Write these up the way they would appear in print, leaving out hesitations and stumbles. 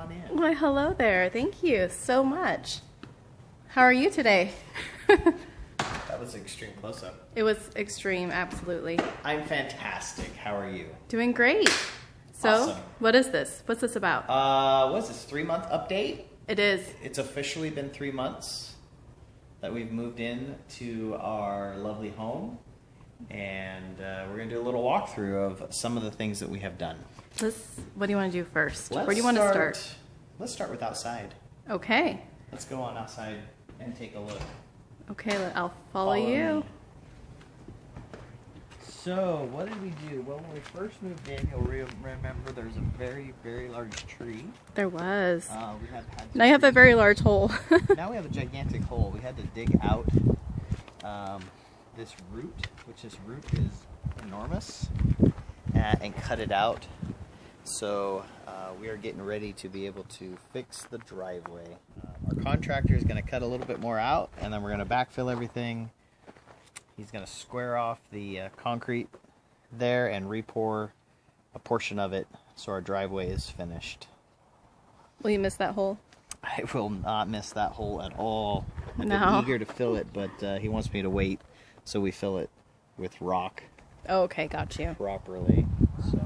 on in. Why, hello there. Thank you so much. How are you today? That was an extreme close-up. It was extreme, absolutely. I'm fantastic. How are you? Doing great. So, Awesome. What is this? What's this about? What's this, 3-month update? It is. It's officially been 3 months that we've moved in to our lovely home. And we're going to do a little walkthrough of some of the things that we have done. What do you want to do first? Where do you want to start? Let's start with outside. Okay. Let's go on outside and take a look. Okay, I'll follow you. Me. So, what did we do? Well, when we first moved in, you'll remember there's a very, very large tree. There was. We had now you have a very large hole. Now we have a gigantic hole. We had to dig out this root, which this root is enormous, and cut it out. So we are getting ready to be able to fix the driveway. Our contractor is going to cut a little bit more out, and then we're going to backfill everything. He's going to square off the concrete there and re-pour a portion of it so our driveway is finished. Will you miss that hole? I will not miss that hole at all. I've No. been eager to fill it, but he wants me to wait, so we fill it with rock. Oh, okay, got you. Properly. So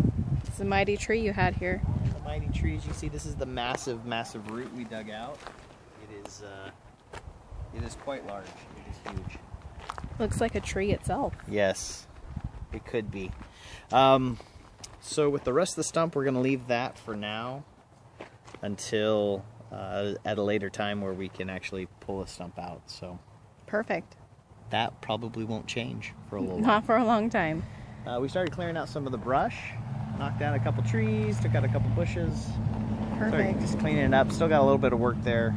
It's a mighty tree you had here. the mighty trees, you see, this is the massive, massive root we dug out. It is quite large. It is huge. Looks like a tree itself. Yes, it could be. So with the rest of the stump, we're going to leave that for now until at a later time where we can actually pull a stump out. So Perfect. that probably won't change for a little while. Not for a long time. We started clearing out some of the brush, knocked down a couple trees, took out a couple bushes. Perfect. Started just cleaning it up. Still got a little bit of work there.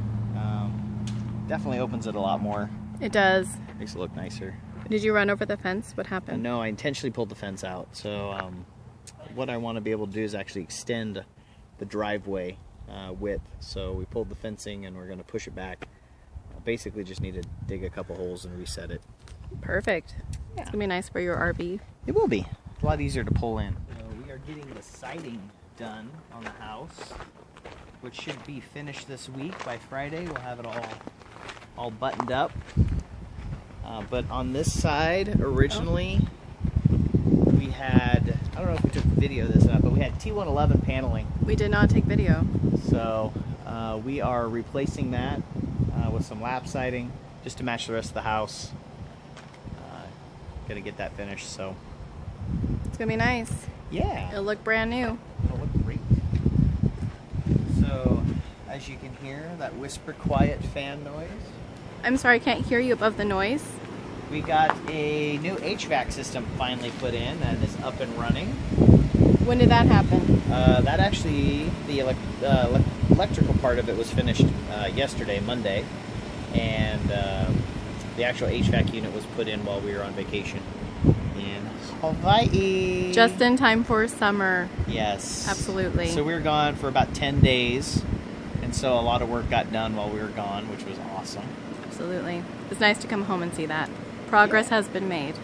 Definitely opens it a lot more. It does. Makes it look nicer. Did you run over the fence? What happened? No, I intentionally pulled the fence out. So what I want to be able to do is actually extend the driveway width. So we pulled the fencing and we're going to push it back. Basically just need to dig a couple holes and reset it. Perfect. Yeah. It's going to be nice for your RV. It will be. A lot easier to pull in. So we are getting the siding done on the house, which should be finished this week. By Friday we'll have it all buttoned up. But on this side, originally, we had, I don't know if we took video of this or not, but we had T111 paneling. We did not take video. So we are replacing that with some lap siding just to match the rest of the house. Gonna get that finished, so. It's going to be nice. Yeah. It'll look brand new. It'll look great. So, as you can hear, that whisper quiet fan noise. I'm sorry, I can't hear you above the noise. We got a new HVAC system finally put in and is up and running. When did that happen? That actually, the electrical part of it was finished yesterday, Monday, and the actual HVAC unit was put in while we were on vacation in Hawaii. Just in time for summer. Yes. Absolutely. So we were gone for about 10 days, and so a lot of work got done while we were gone, which was awesome. Absolutely. It's nice to come home and see that. Progress has been made.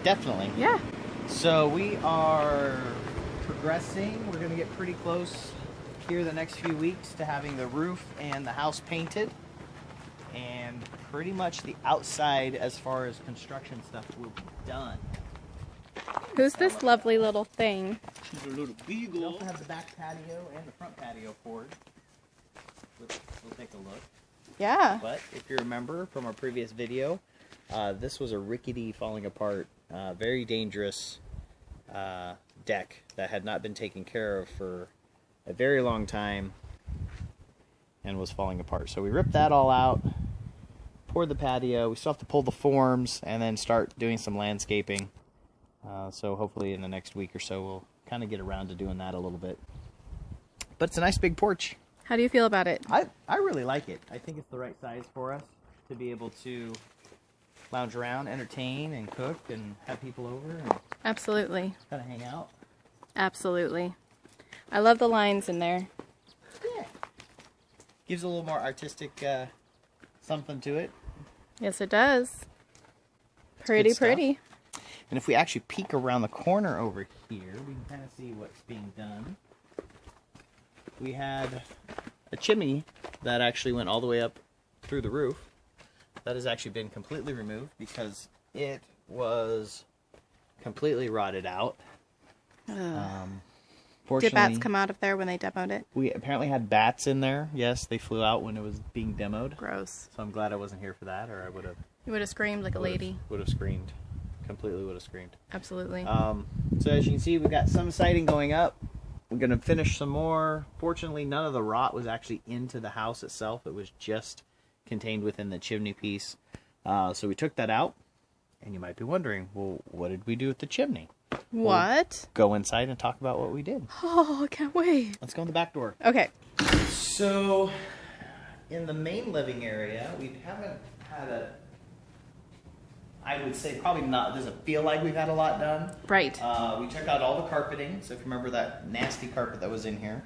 Definitely. Yeah. So we are progressing. We're going to get pretty close here the next few weeks to having the roof and the house painted. And pretty much the outside as far as construction stuff will be done. Who's this lovely little thing? She's a little beagle. We also have the back patio and the front patio poured. We'll take a look. Yeah. But if you remember from our previous video, this was a rickety, falling apart, very dangerous deck that had not been taken care of for a very long time and was falling apart. So we ripped that all out, poured the patio. We still have to pull the forms and then start doing some landscaping. So hopefully in the next week or so we'll kind of get around to doing that a little bit. But it's a nice big porch. How do you feel about it? I really like it. I think it's the right size for us to be able to lounge around, entertain, and cook, and have people over, and Absolutely. kind of hang out. Absolutely. I love the lines in there. Yeah. Gives a little more artistic something to it. Yes, it does. good Pretty, stuff. pretty. And if we actually peek around the corner over here, we can kind of see what's being done. We had a chimney that actually went all the way up through the roof. That has actually been completely removed because it was completely rotted out. Did bats come out of there when they demoed it? We apparently had bats in there. Yes, they flew out when it was being demoed. Gross. So I'm glad I wasn't here for that, or I would have... You would have screamed like a lady. Would have screamed. Completely would have screamed. Absolutely. So as you can see, we've got some siding going up. We're going to finish some more. Fortunately, none of the rot was actually into the house itself. It was just contained within the chimney piece. So we took that out. And you might be wondering, well, what did we do with the chimney? What? We'll go inside and talk about what we did. Oh, I can't wait. Let's go in the back door. Okay. So, in the main living area, we haven't had a... I would say probably not, doesn't feel like we've had a lot done. Right. We took out all the carpeting. So if you remember that nasty carpet that was in here.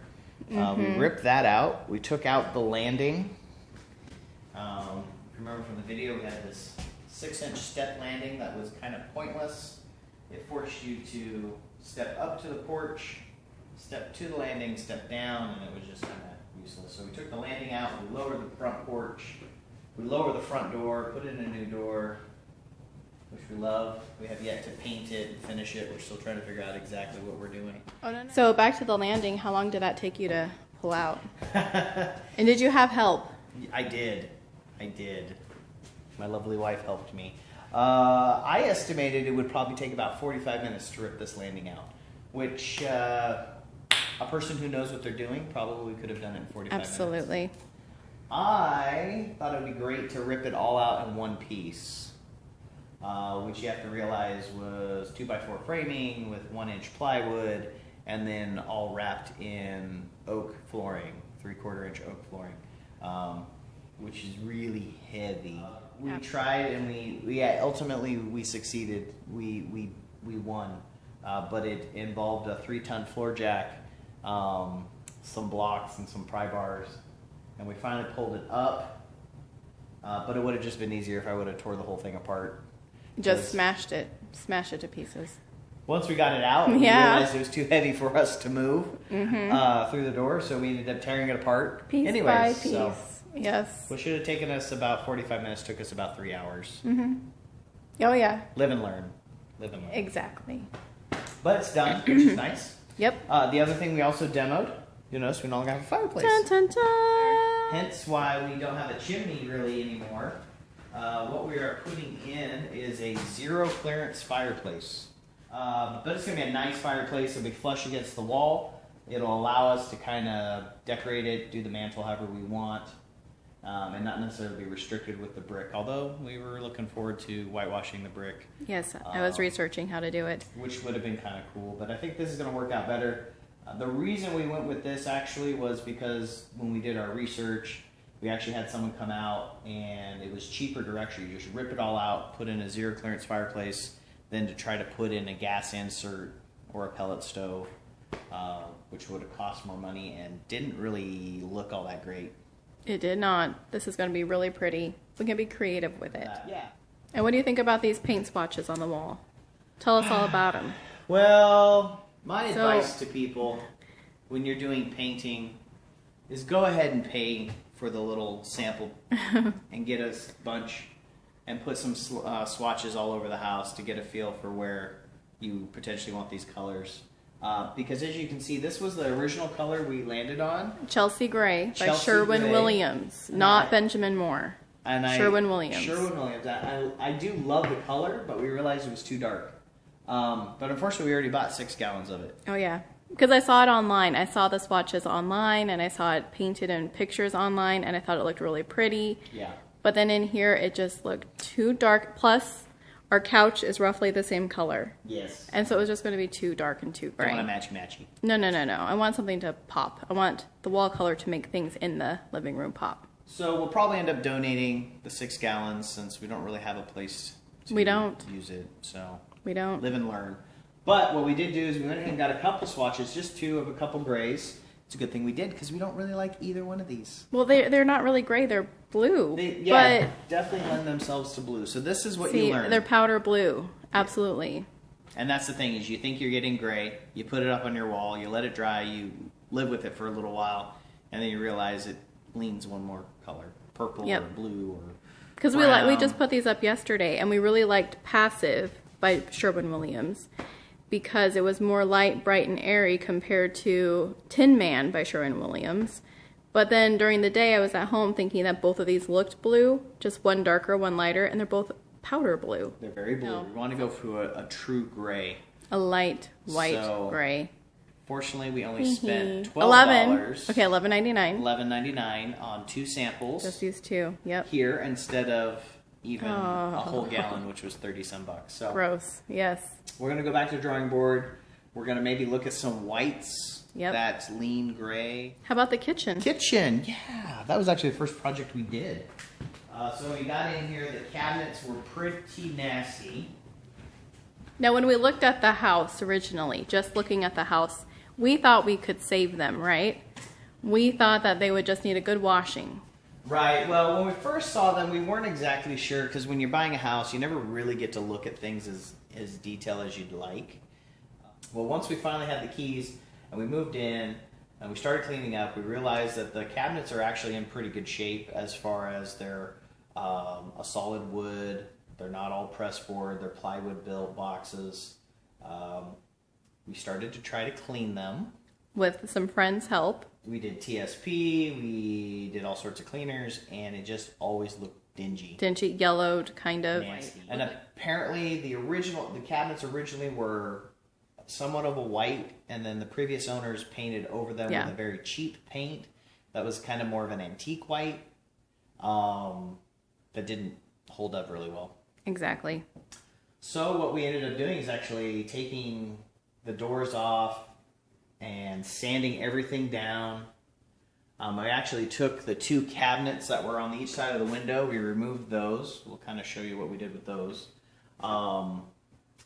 We ripped that out. We took out the landing. If you remember from the video, we had this 6-inch step landing that was kind of pointless. It forced you to step up to the porch, step to the landing, step down, and it was just kind of useless. So we took the landing out, we lowered the front porch, we lowered the front door, put in a new door, which we love. We have yet to paint it and finish it. We're still trying to figure out exactly what we're doing. So back to the landing, how long did that take you to pull out? And did you have help? I did. My lovely wife helped me. I estimated it would probably take about 45 minutes to rip this landing out, which a person who knows what they're doing probably could have done it in 45 minutes. Absolutely. I thought it would be great to rip it all out in one piece, which you have to realize was 2x4 framing with 1-inch plywood, and then all wrapped in oak flooring, 3/4 inch oak flooring, which is really heavy. We tried, and we ultimately we succeeded. We won, but it involved a 3-ton floor jack, some blocks, and some pry bars, and we finally pulled it up. But it would have just been easier if I would have tore the whole thing apart. Just smash it to pieces. Once we got it out, we realized it was too heavy for us to move through the door, so we ended up tearing it apart. Piece by piece. So, yes. What should have taken us about 45 minutes took us about 3 hours. Oh, yeah. Live and learn. Exactly. But it's done, which is nice. Yep. The other thing we also demoed, you'll notice we no longer have a fireplace. Dun, dun, dun. Hence why we don't have a chimney really anymore. What we are putting in is a 0 clearance fireplace. But it's going to be a nice fireplace. It'll be flush against the wall. It'll allow us to kind of decorate it, do the mantle however we want. And not necessarily be restricted with the brick, although we were looking forward to whitewashing the brick. Yes, I was researching how to do it. Which would have been kind of cool, but I think this is going to work out better. The reason we went with this actually was because when we did our research, we actually had someone come out and it was cheaper to actually just rip it all out, put in a 0 clearance fireplace, than to try to put in a gas insert or a pellet stove, which would have cost more money and didn't really look all that great. It did not. This is going to be really pretty. We can be creative with it. Yeah. And what do you think about these paint swatches on the wall? Tell us all about them. Well, my advice to people when you're doing painting is go ahead and pay for the little sample and get a bunch and put some swatches all over the house to get a feel for where you potentially want these colors. Because as you can see, this was the original color we landed on. Chelsea Gray by Sherwin Williams, not Benjamin Moore. Sherwin Williams. Sherwin Williams. I do love the color, but we realized it was too dark. But unfortunately, we already bought 6 gallons of it. Oh, yeah. Because I saw it online. I saw the swatches online, and I saw it painted in pictures online, and I thought it looked really pretty. Yeah. But then in here, it just looked too dark. Plus, our couch is roughly the same color. Yes. And so it was just going to be too dark and too gray. I want to matchy-matchy. No. I want something to pop. I want the wall color to make things in the living room pop. So we'll probably end up donating the 6 gallons since we don't really have a place to use it. So we don't. Live and learn. But what we did do is we went ahead and got a couple swatches, just 2 of a couple grays. It's a good thing we did because we don't really like either one of these. Well, they're not really gray. They're blue. But definitely lend themselves to blue. So this is what you learn. They're powder blue. Absolutely. And that's the thing is you think you're getting gray. You put it up on your wall. You let it dry. You live with it for a little while. and then you realize it leans one more color, purple or blue or because we just put these up yesterday, and we really liked Passive by Sherwin-Williams because it was more light, bright, and airy compared to Tin Man by Sherwin-Williams. But then during the day, I was at home thinking that both of these looked blue, just one darker, one lighter, and they're both powder blue. They're very blue. We want to go for a true gray. A light white gray. Fortunately, we only spent $12. Okay, $11.99. $11.99 on 2 samples. Just these 2. Yep. Here instead of even a whole gallon, which was 30-some bucks. So gross. Yes. We're gonna go back to the drawing board. We're gonna maybe look at some whites. Yep. That's lean gray. How about the kitchen? Kitchen, yeah. That was actually the first project we did. So when we got in here, the cabinets were pretty nasty. Now, when we looked at the house originally, just looking at the house, we thought we could save them, right? We thought that they would just need a good washing. Right. Well, when we first saw them, we weren't exactly sure because when you're buying a house, you never really get to look at things as detailed as you'd like. Well, once we finally had the keys and we moved in and we started cleaning up, we realized that the cabinets are actually in pretty good shape as far as they're a solid wood. They're not all pressed board. They're plywood built boxes. We started to try to clean them. With some friends' help. We did TSP, we did all sorts of cleaners, and it just always looked dingy. Dingy, yellowed, kind of. Nasty. And apparently the cabinets originally were somewhat of a white, and then the previous owners painted over them with a very cheap paint that was kind of more of an antique white that didn't hold up really well. Exactly. So what we ended up doing is actually taking the doors off and sanding everything down. I actually took the 2 cabinets that were on each side of the window. We removed those. We'll kind of show you what we did with those. And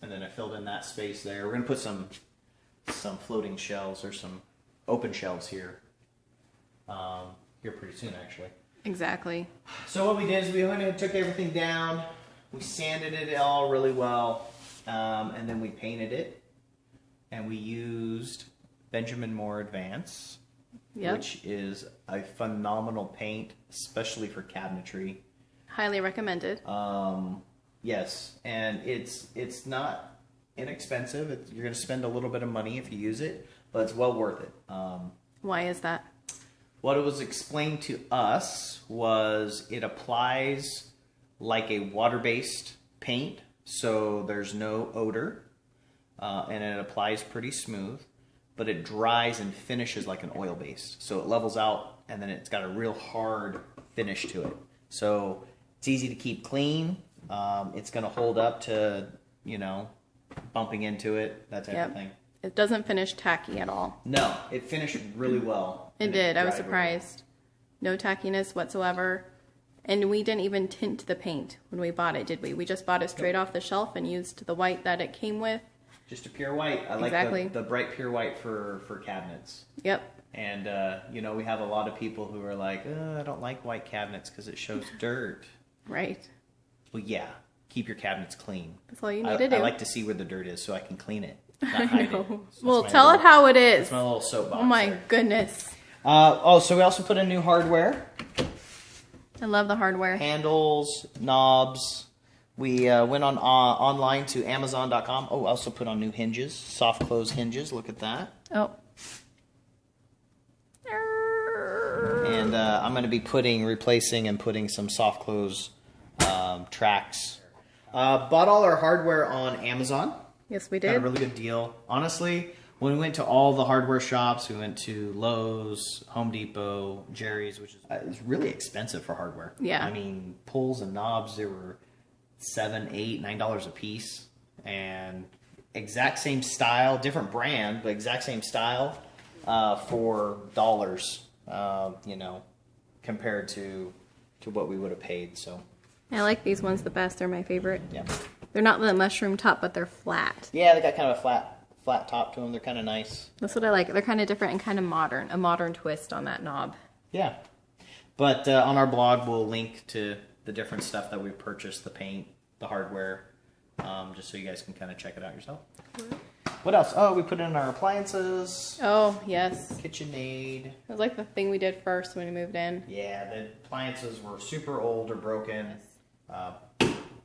then I filled in that space there. We're going to put some floating shelves or some open shelves here. Here pretty soon, actually. Exactly. So what we did is we went and took everything down. We sanded it all really well. And then we painted it. And we used Benjamin Moore Advance, which is a phenomenal paint, especially for cabinetry. Highly recommended. Yes, and it's not inexpensive. You're going to spend a little bit of money if you use it, but it's well worth it. Why is that? What it was explained to us was it applies like a water-based paint, so there's no odor. And it applies pretty smooth, but it dries and finishes like an oil-based. So it levels out, and then it's got a real hard finish to it. So it's easy to keep clean. It's going to hold up to, bumping into it, that type of thing. It doesn't finish tacky at all. No, it finished really well. It did. I was surprised. No tackiness whatsoever. And we didn't even tint the paint when we bought it, did we? We just bought it straight off the shelf and used the white that it came with. Just a pure white. I like the bright pure white for cabinets. Yep. And, we have a lot of people who are like, I don't like white cabinets because it shows dirt. Right. Well, yeah. Keep your cabinets clean. That's all you need to do. I like to see where the dirt is so I can clean it, not hide it. So well, tell it how it is. That's my little soapbox. Oh, my goodness. So we also put in new hardware. I love the hardware. Handles, knobs. We went online to Amazon.com. Oh, I also put on new hinges, soft close hinges. Look at that. Oh. And I'm going to be replacing and putting some soft close tracks. Bought all our hardware on Amazon. Yes, we did. Got a really good deal. Honestly, when we went to all the hardware shops, we went to Lowe's, Home Depot, Jerry's, which is it's really expensive for hardware. Yeah. I mean, pulls and knobs, they were $7, $8, $9 a piece, and exact same style, different brand, but exact same style for dollars. Compared to what we would have paid. So I like these ones the best. They're my favorite. Yeah. They're not the mushroom top, but they're flat. Yeah, they got kind of a flat top to them. They're kind of nice. That's what I like. They're kind of different and kind of modern. A modern twist on that knob. Yeah. But on our blog, we'll link to the different stuff that we've purchased, the paint, the hardware, just so you guys can kind of check it out yourself. What else? Oh, we put in our appliances. Oh, yes. KitchenAid. It was like the thing we did first when we moved in. Yeah, the appliances were super old or broken.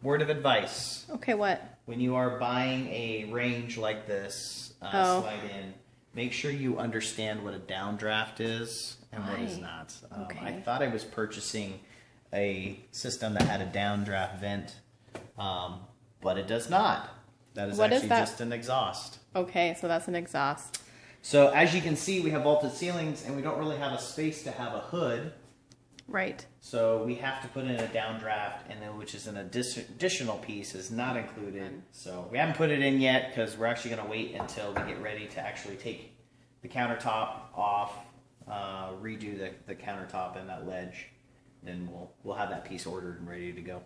Word of advice. Okay, what? When you are buying a range like this, slide in, make sure you understand what a downdraft is and what is not. Okay. I thought I was purchasing a system that had a downdraft vent, but it does not. That is actually just an exhaust. Okay, so that's an exhaust. So as you can see, we have vaulted ceilings, and we don't really have a space to have a hood. Right. So we have to put in a downdraft, and then which is an additional piece is not included. So we haven't put it in yet because we're actually going to wait until we get ready to actually take the countertop off, redo the countertop and that ledge. Then we'll have that piece ordered and ready to go.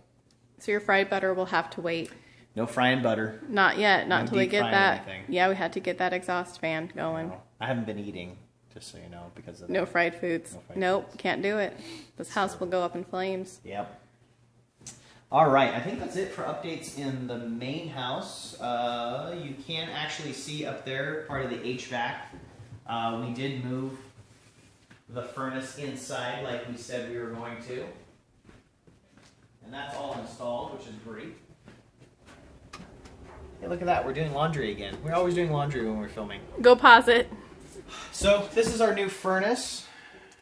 So your fried butter will have to wait. No frying butter. Not yet. Not until we get that. Anything. Yeah, we had to get that exhaust fan going. No, I haven't been eating, just so you know, because of no fried foods. Nope, can't do it. This house will go up in flames. Yep. All right, I think that's it for updates in the main house. You can actually see up there part of the HVAC. We did move the furnace inside like we said we were going to. And that's all installed, which is great. Hey, look at that. We're doing laundry again. We're always doing laundry when we're filming. Go pause it. So, this is our new furnace.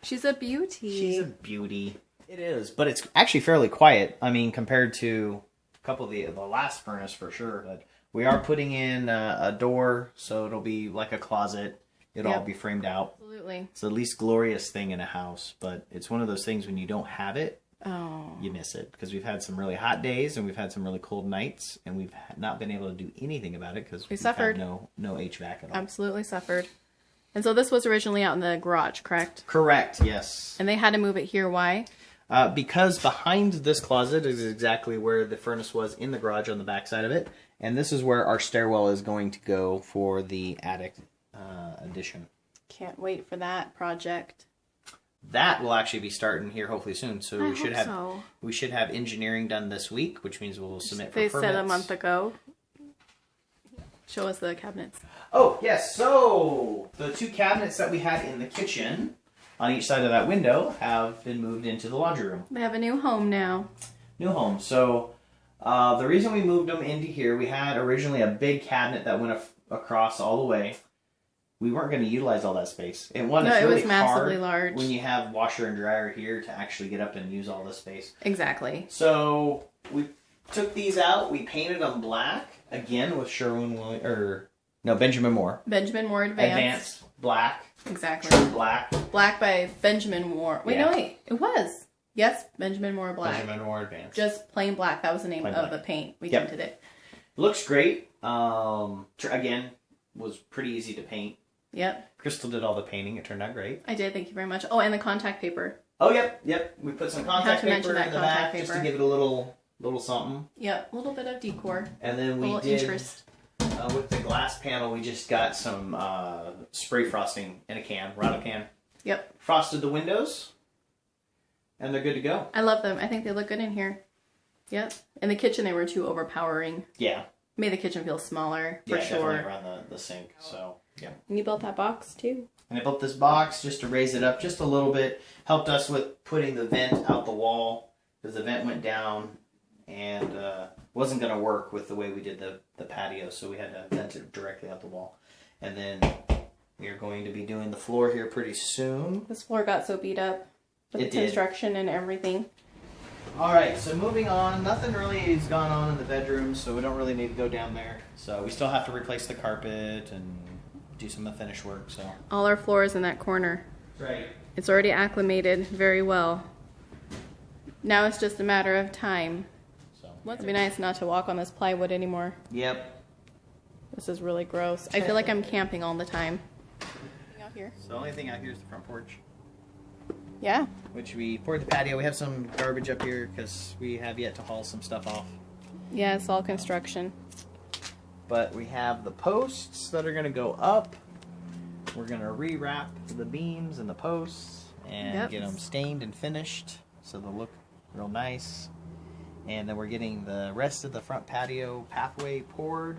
She's a beauty. She's a beauty. It is, but it's actually fairly quiet. I mean, compared to a couple of the last furnace for sure. But we are putting in a door, so it'll be like a closet. It'll all be framed out. Absolutely. It's the least glorious thing in a house, but it's one of those things when you don't have it, oh, you miss it. Because we've had some really hot days and we've had some really cold nights, and we've not been able to do anything about it because we've suffered. had no HVAC at all. Absolutely suffered. And so this was originally out in the garage, correct? Correct, yes. And they had to move it here. Why? Because behind this closet is exactly where the furnace was in the garage on the back side of it. And this is where our stairwell is going to go for the attic addition. Can't wait for that project. That will actually be starting here hopefully soon. So we should have engineering done this week, which means we'll submit for permits. They said a month ago. Show us the cabinets. Oh, yes. So the two cabinets that we had in the kitchen on each side of that window have been moved into the laundry room. They have a new home now. New home. So the reason we moved them into here, we had originally a big cabinet that went across all the way. We weren't going to utilize all that space. It was massively large when you have washer and dryer here to actually get up and use all this space. Exactly. So we took these out. We painted them black again with Benjamin Moore. Benjamin Moore Advanced. Black. Exactly. True black. Black by Benjamin Moore. Wait, it was. Yes, Benjamin Moore Black. Benjamin Moore Advanced. Just plain black. That was the name of the paint. We tinted it. Looks great. Again, was pretty easy to paint. Yep. Crystal did all the painting. It turned out great. I did. Thank you very much. Oh, and the contact paper. Oh, yep. We put some contact paper in the back just to give it a little something. Yep, a little bit of decor. And then we did with the glass panel. We just got some spray frosting in a can, Rado can. Yep. Frosted the windows, and they're good to go. I love them. I think they look good in here. Yep. In the kitchen, they were too overpowering. Yeah. Made the kitchen feel smaller, for sure. Definitely around the sink. So. Yeah. And you built that box too? And I built this box just to raise it up just a little bit. Helped us with putting the vent out the wall because the vent went down and wasn't going to work with the way we did the patio. So we had to vent it directly out the wall. And then we are going to be doing the floor here pretty soon. This floor got so beat up with the construction and everything. All right, so moving on. Nothing really has gone on in the bedroom, so we don't really need to go down there. So we still have to replace the carpet and do some of the finish work. So all our floors in that corner. Right. It's already acclimated very well. Now it's just a matter of time. So it'd be nice not to walk on this plywood anymore. Yep. This is really gross. I feel like I'm camping all the time. Out here. So the only thing out here is the front porch. Yeah. Which we poured the patio. We have some garbage up here because we have yet to haul some stuff off. Yeah, it's all construction. But we have the posts that are going to go up. We're going to rewrap the beams and the posts and get them stained and finished so they'll look real nice. And then we're getting the rest of the front patio pathway poured.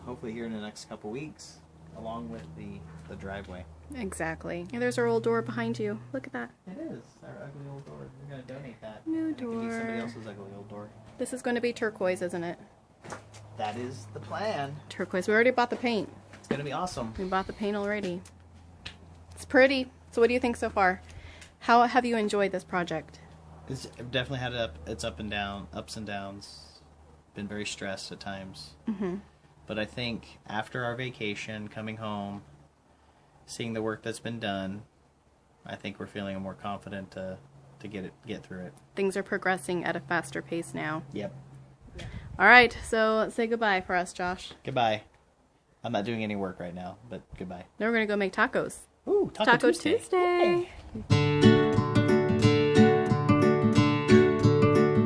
Hopefully here in the next couple weeks, along with the driveway. Exactly. And there's our old door behind you. Look at that. It is our ugly old door. We're going to donate that. New It can be somebody door. else's ugly old door. This is going to be turquoise, isn't it? That is the plan. Turquoise. We already bought the paint. It's going to be awesome. We bought the paint already. It's pretty. So what do you think so far? How have you enjoyed this project? It's definitely had its ups and downs. Been very stressed at times. Mm-hmm. But I think after our vacation, coming home, seeing the work that's been done, I think we're feeling more confident to get through it. Things are progressing at a faster pace now. Yep. All right, so say goodbye for us, Josh. Goodbye. I'm not doing any work right now, but goodbye. Now we're going to go make tacos. Ooh, Taco Tuesday.